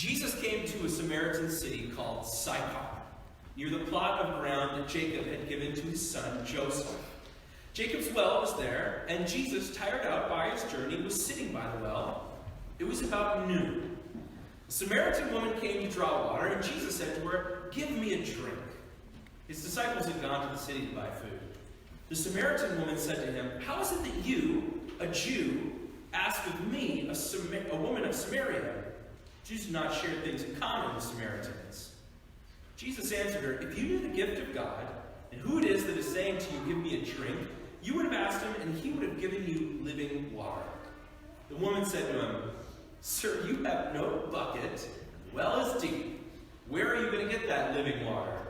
Jesus came to a Samaritan city called Sychar, near the plot of ground that Jacob had given to his son Joseph. Jacob's well was there, and Jesus, tired out by his journey, was sitting by the well. It was about noon. A Samaritan woman came to draw water, and Jesus said to her, "Give me a drink." His disciples had gone to the city to buy food. The Samaritan woman said to him, "How is it that you, a Jew, ask of me, a woman of Samaria? Jews do not share things in common with Samaritans." Jesus answered her, "If you knew the gift of God, and who it is that is saying to you, 'Give me a drink,' you would have asked him, and he would have given you living water." The woman said to him, "Sir, you have no bucket, the well is deep. Where are you going to get that living water?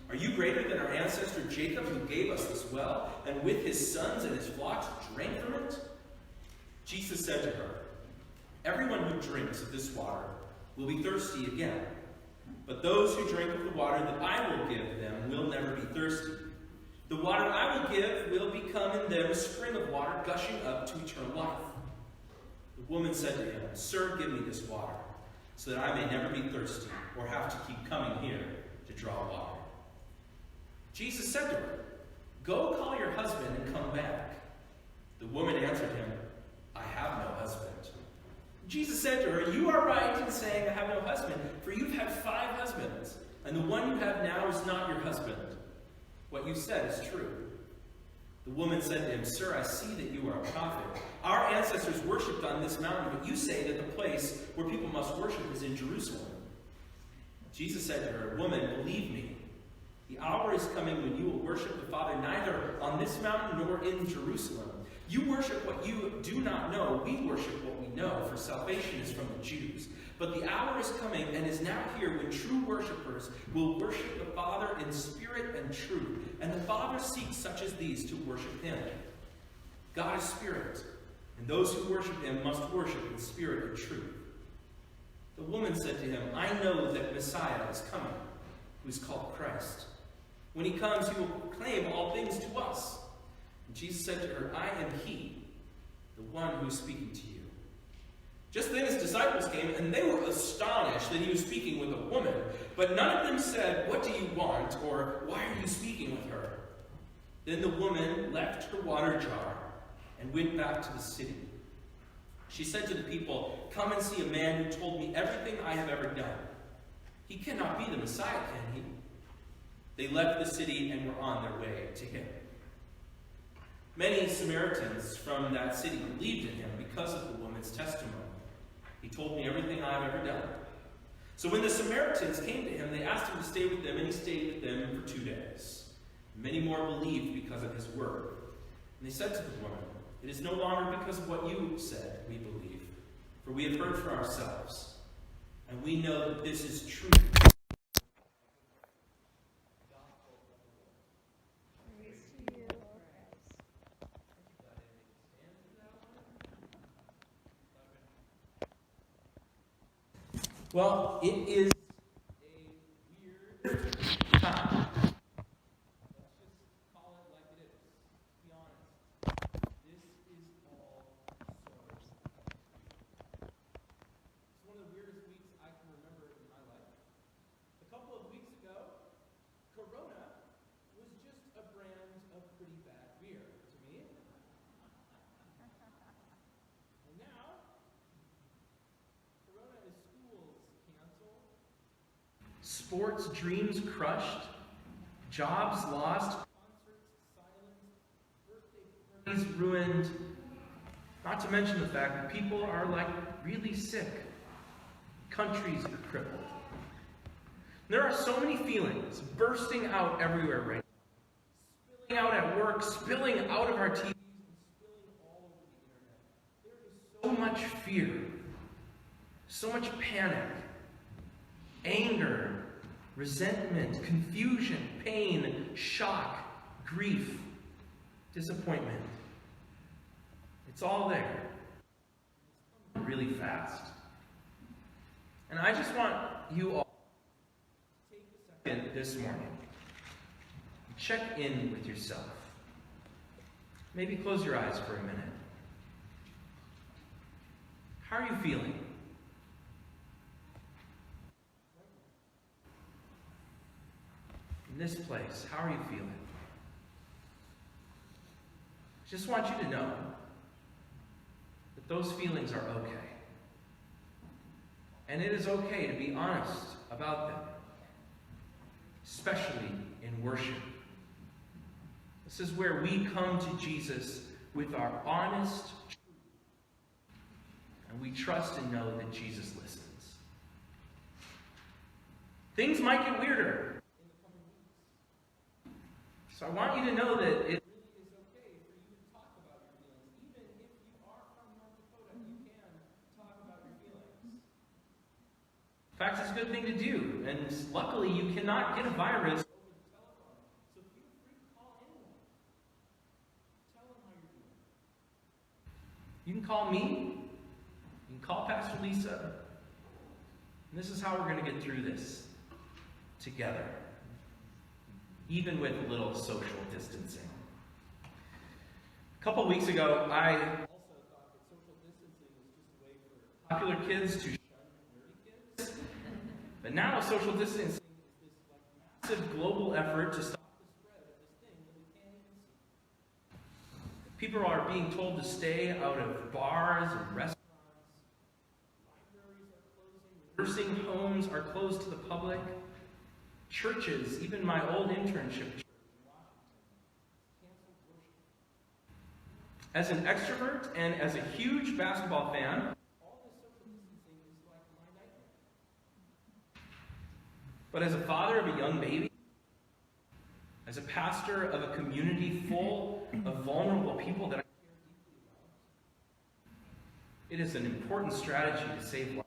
Are you greater than our ancestor Jacob, who gave us this well, and with his sons and his flocks drank from it?" Jesus said to her, "Everyone who drinks of this water will be thirsty again. But those who drink of the water that I will give them will never be thirsty. The water I will give will become in them a spring of water gushing up to eternal life." The woman said to him, "Sir, give me this water, so that I may never be thirsty or have to keep coming here to draw water." Jesus said to her, "Go call your husband and come back." The woman answered him, "I have no husband." Jesus said to her, "You are right in saying, 'I have no husband,' for you've had 5 husbands, and the one you have now is not your husband. What you said is true." The woman said to him, "Sir, I see that you are a prophet. Our ancestors worshipped on this mountain, but you say that the place where people must worship is in Jerusalem." Jesus said to her, "Woman, believe me, the hour is coming when you will worship the Father neither on this mountain nor in Jerusalem. You worship what you do not know. We worship what we know, for salvation is from the Jews. But the hour is coming and is now here when true worshipers will worship the Father in spirit and truth. And the Father seeks such as these to worship him. God is spirit, and those who worship him must worship in spirit and truth." The woman said to him, "I know that Messiah is coming, who is called Christ. When he comes, he will proclaim all things to us." And Jesus said to her, "I am he, the one who is speaking to you." Just then his disciples came, and they were astonished that he was speaking with a woman. But none of them said, "What do you want?" or "Why are you speaking with her?" Then the woman left her water jar and went back to the city. She said to the people, "Come and see a man who told me everything I have ever done. He cannot be the Messiah, can he?" They left the city and were on their way to him. Many Samaritans from that city believed in him because of the woman's testimony. "He told me everything I have ever done." So when the Samaritans came to him, they asked him to stay with them, and he stayed with them for 2 days. Many more believed because of his word. And they said to the woman, "It is no longer because of what you said we believe, for we have heard for ourselves, and we know that this is true." Well, it is a weird time. Let's just call it like it is. To be honest, this is all sort of. It's one of the weirdest weeks I can remember in my life. A couple of weeks ago, Corona was just a brand of pretty bad beer to me. And now, Corona is schools canceled, sports dreams crushed, jobs lost, concerts silenced, birthday parties ruined, not to mention the fact that people are really sick. Countries are crippled. There are so many feelings bursting out everywhere right now. Spilling out at work, spilling out of our TVs, and spilling all over the internet. There is so much fear, so much panic, anger, resentment, confusion, pain, shock, grief, disappointment. It's all there. It's coming really fast. And I just want you all to take a second this morning. Check in with yourself. Maybe close your eyes for a minute. How are you feeling? in this place, how are you feeling? I just want you to know that those feelings are okay. And it is okay to be honest about them, especially in worship. This is where we come to Jesus with our honest truth, and we trust and know that Jesus listens. Things might get weirder in the coming weeks. So I want you to know that it really is okay for you to talk about your feelings. Even if you are from North Dakota, you can talk about your feelings. In fact, it's a good thing to do. And luckily, you cannot get a virus over the telephone. So feel free to call anyone. Tell them how you're doing. You can call me. You can call Pastor Lisa. And this is how we're going to get through this together, even with a little social distancing. A couple weeks ago, I also thought that social distancing was just a way for popular kids to shun nerdy kids. But now social distancing is this massive global effort to stop the spread of this thing that we can't even see. People are being told to stay out of bars and restaurants. Libraries are closing. Nursing homes are closed to the public. Churches, even my old internship church in Washington, canceled worship. As an extrovert and as a huge basketball fan, all this social distancing is like my nightmare. But as a father of a young baby, as a pastor of a community full of vulnerable people that I care deeply about, it is an important strategy to save lives.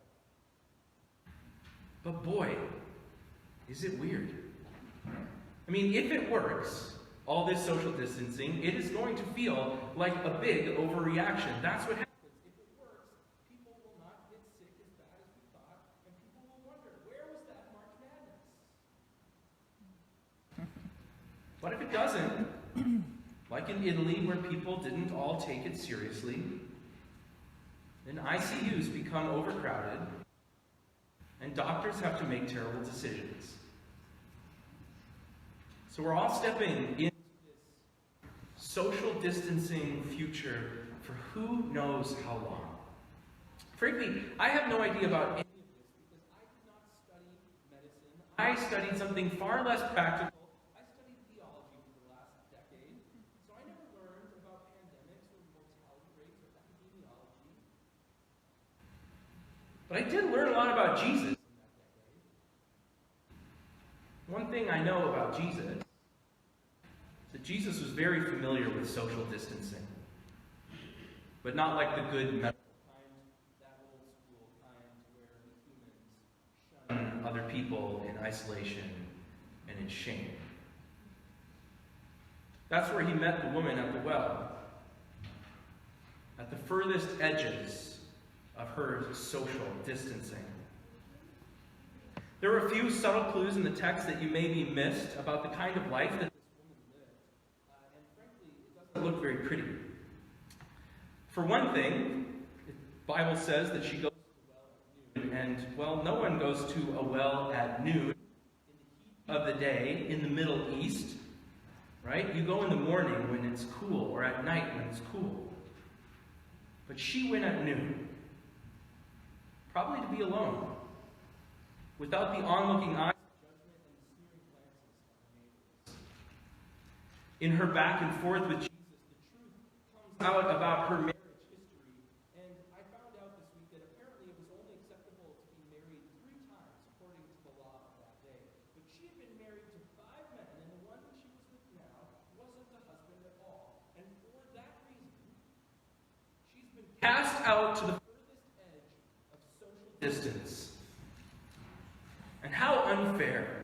But boy, is it weird? I mean, if it works, all this social distancing, it is going to feel like a big overreaction. That's what happens. If it works, people will not get sick as bad as we thought, and people will wonder, where was that March Madness? What if it doesn't? Like in Italy, where people didn't all take it seriously, then ICUs become overcrowded, and doctors have to make terrible decisions. So we're all stepping into this social distancing future for who knows how long. Frankly, I have no idea about any of this because I did not study medicine. I studied something far less practical. I studied theology for the last decade, so I never learned about pandemics or mortality rates or epidemiology. But I did learn a lot about Jesus. One thing I know about Jesus is that Jesus was very familiar with social distancing, but not like the good medical kind, that old school kind where humans shun other people in isolation and in shame. That's where he met the woman at the well, at the furthest edges of her social distancing. There are a few subtle clues in the text that you maybe missed about the kind of life that this woman lived. And frankly, it doesn't look very pretty. For one thing, the Bible says that she goes to the well at noon. And, well, no one goes to a well at noon in the heat of the day in the Middle East. Right? You go in the morning when it's cool, or at night when it's cool. But she went at noon. Probably to be alone. Without the onlooking eyes of judgment and the sneering glances of her neighbors. In her back and forth with Jesus, the truth comes out about her marriage history. And I found out this week that apparently it was only acceptable to be married 3 times according to the law of that day. But she had been married to 5 men, and the one that she was with now wasn't the husband at all. And for that reason, she's been cast out to the furthest edge of social distance. And how unfair.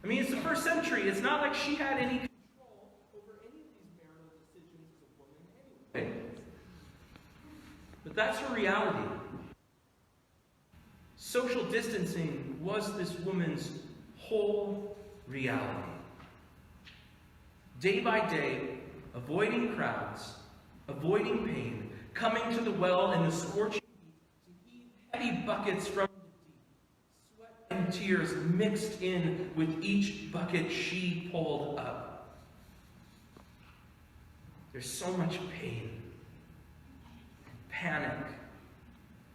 I mean, it's the first century. It's not like she had any control over any of these marital decisions as a woman anyway. But that's her reality. Social distancing was this woman's whole reality. Day by day, avoiding crowds, avoiding pain, coming to the well in the scorching heat to heave heavy buckets from and tears mixed in with each bucket she pulled up. There's so much pain, panic,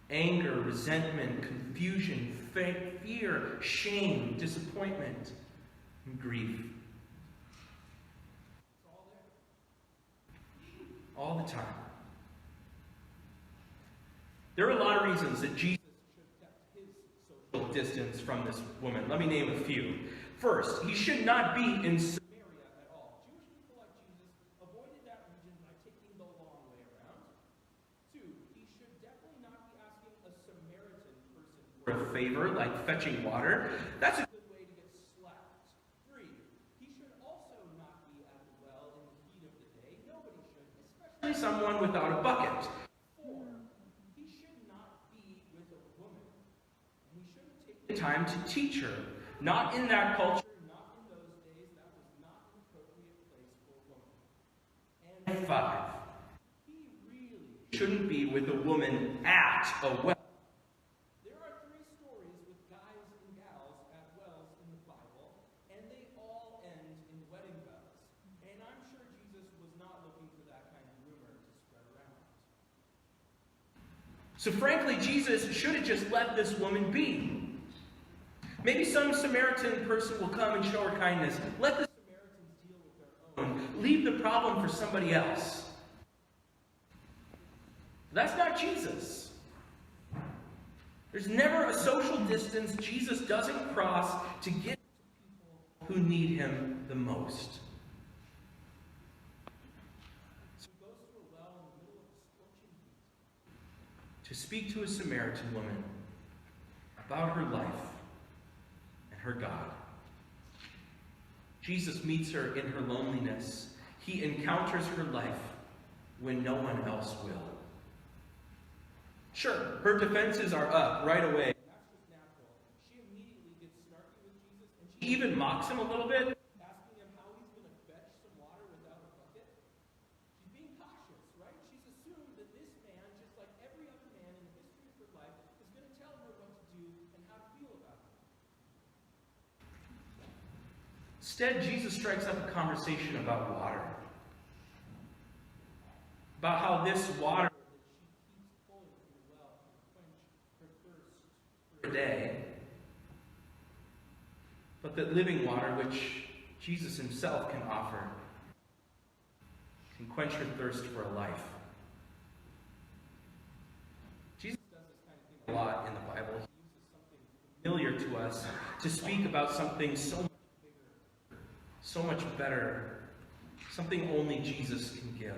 anger, resentment, confusion, fear, shame, disappointment, and grief. It's all there. All the time. There are a lot of reasons that Jesus should have kept his social distance from this woman. Let me name a few. First, he should not be in Samaria at all. Jewish people like Jesus avoided that region by taking the long way around. Two, he should definitely not be asking a Samaritan person for a favor, like fetching water. That's a good way to get slapped. Three, he should also not be at the well in the heat of the day. Nobody should, especially someone without a bucket. Time to teach her. Not in that culture, not in those days. That was not an appropriate place for a woman. And five, he really shouldn't be with a woman at a well. There are three stories with guys and gals at wells in the Bible, and they all end in wedding bells. And I'm sure Jesus was not looking for that kind of rumor to spread around. So frankly, Jesus should have just let this woman be. Maybe some Samaritan person will come and show her kindness. Let the Samaritans deal with their own. Leave the problem for somebody else. That's not Jesus. There's never a social distance Jesus doesn't cross to get to people who need him the most. So he goes to a well in the middle of a scorching heat to speak to a Samaritan woman about her life. Her God. Jesus meets her in her loneliness. He encounters her life when no one else will. Sure, her defenses are up right away. That's just natural. She immediately gets snarky with Jesus, and she even mocks him a little bit, asking him how he's going to fetch some water without a bucket. She's being cautious, right? She's assumed that this man, just like every other man in the history of her life, is going to tell her what to do and how to feel about it. Instead, Jesus strikes up a conversation about water. About how this water that she keeps pulling from the well can quench her thirst for a day. But that living water, which Jesus himself can offer, can quench her thirst for a life. Jesus does this kind of thing a lot in the Bible. He uses something familiar to us to speak about something so much better, something only Jesus can give.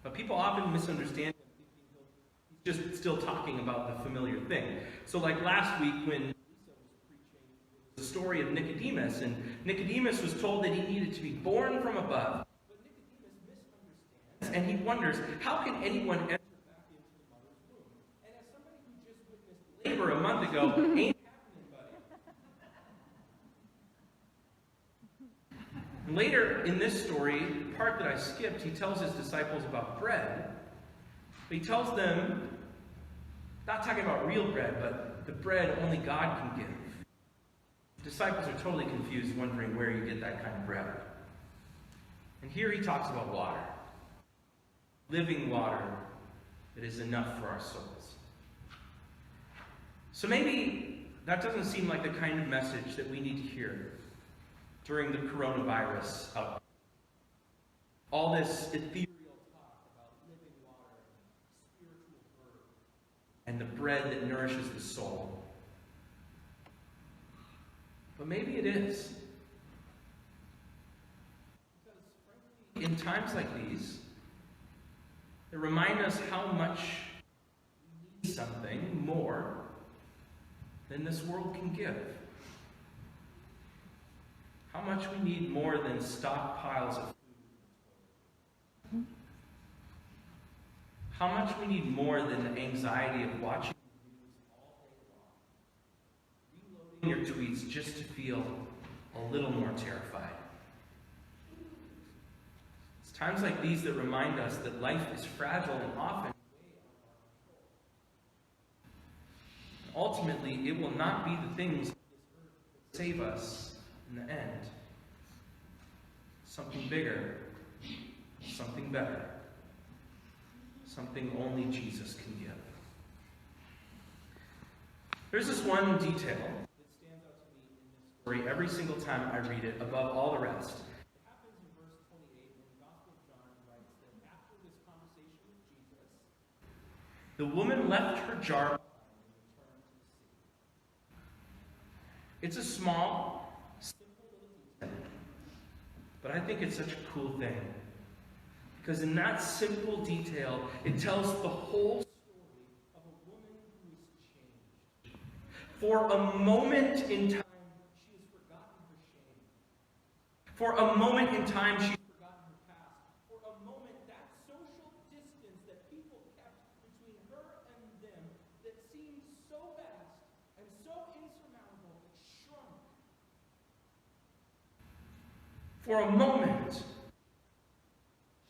But people often misunderstand him, thinking he's just still talking about the familiar thing. So like last week when Lisa was preaching the story of Nicodemus, and Nicodemus was told that he needed to be born from above. But Nicodemus misunderstands, and he wonders, how can anyone enter back into the mother's womb? And as somebody who just witnessed labor a month ago, ain't later in this story, the part that I skipped, he tells his disciples about bread. But he tells them, not talking about real bread, but the bread only God can give. The disciples are totally confused, wondering where you get that kind of bread. And here he talks about water. Living water that is enough for our souls. So maybe that doesn't seem like the kind of message that we need to hear during the coronavirus outbreak. All this ethereal talk about living water and spiritual verb and the bread that nourishes the soul. But maybe it is. Because frankly, in times like these, they remind us how much we need something more than this world can give. How much we need more than stockpiles of food. How much we need more than the anxiety of watching the news all day long. Reloading your tweets just to feel a little more terrified. It's times like these that remind us that life is fragile and often way out of our control. ultimately, it will not be the things that save us in the end. Something bigger, something better, something only Jesus can give. There's this one detail that stands out to me in this story every single time I read it, above all the rest. It happens in verse 28 when the Gospel of John writes that after this conversation with Jesus, the woman left her jar behind and returned to the city. It's a small, simple little detail, but I think it's such a cool thing. Because in that simple detail, it tells the whole story of a woman who is changed. For a moment in time, she has forgotten her shame. For a moment in time, she's forgotten her past. For a moment, that social distance that people kept between her and them that seemed so vast and so insurmountable shrunk. For a moment,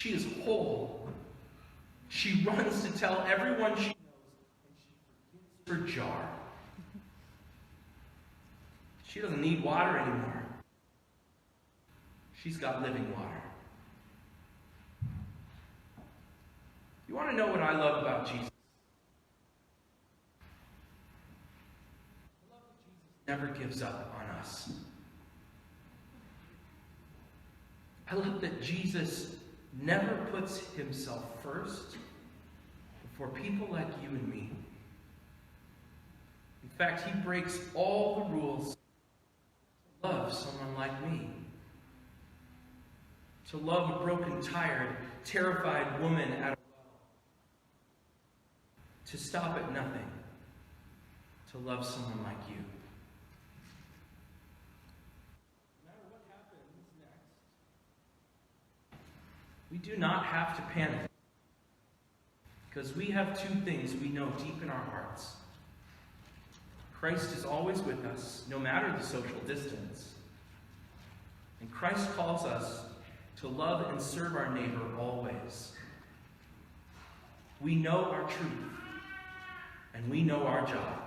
she is whole. She runs to tell everyone she knows, and she forgets her jar. She doesn't need water anymore. She's got living water. You want to know what I love about Jesus? I love that Jesus never gives up on us. I love that Jesus never puts himself first before people like you and me. In fact, he breaks all the rules to love someone like me. To love a broken, tired, terrified woman at a well. To stop at nothing. To love someone like you. We do not have to panic, because we have two things we know deep in our hearts. Christ is always with us, no matter the social distance. And Christ calls us to love and serve our neighbor always. We know our truth, and we know our job.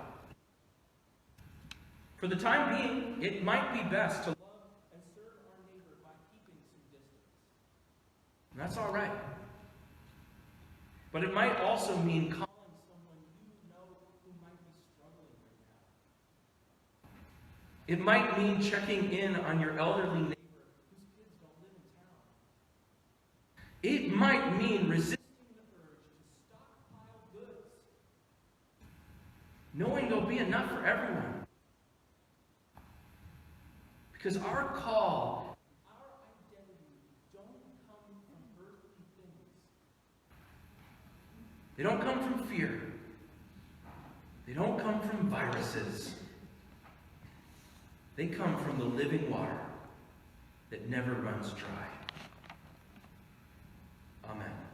For the time being, it might be best to and that's all right. But it might also mean calling someone you know who might be struggling right now. It might mean checking in on your elderly neighbor whose kids don't live in town. It might mean resisting the urge to stockpile goods, knowing there'll be enough for everyone. Because our call, they don't come from fear. They don't come from viruses. They come from the living water that never runs dry. Amen.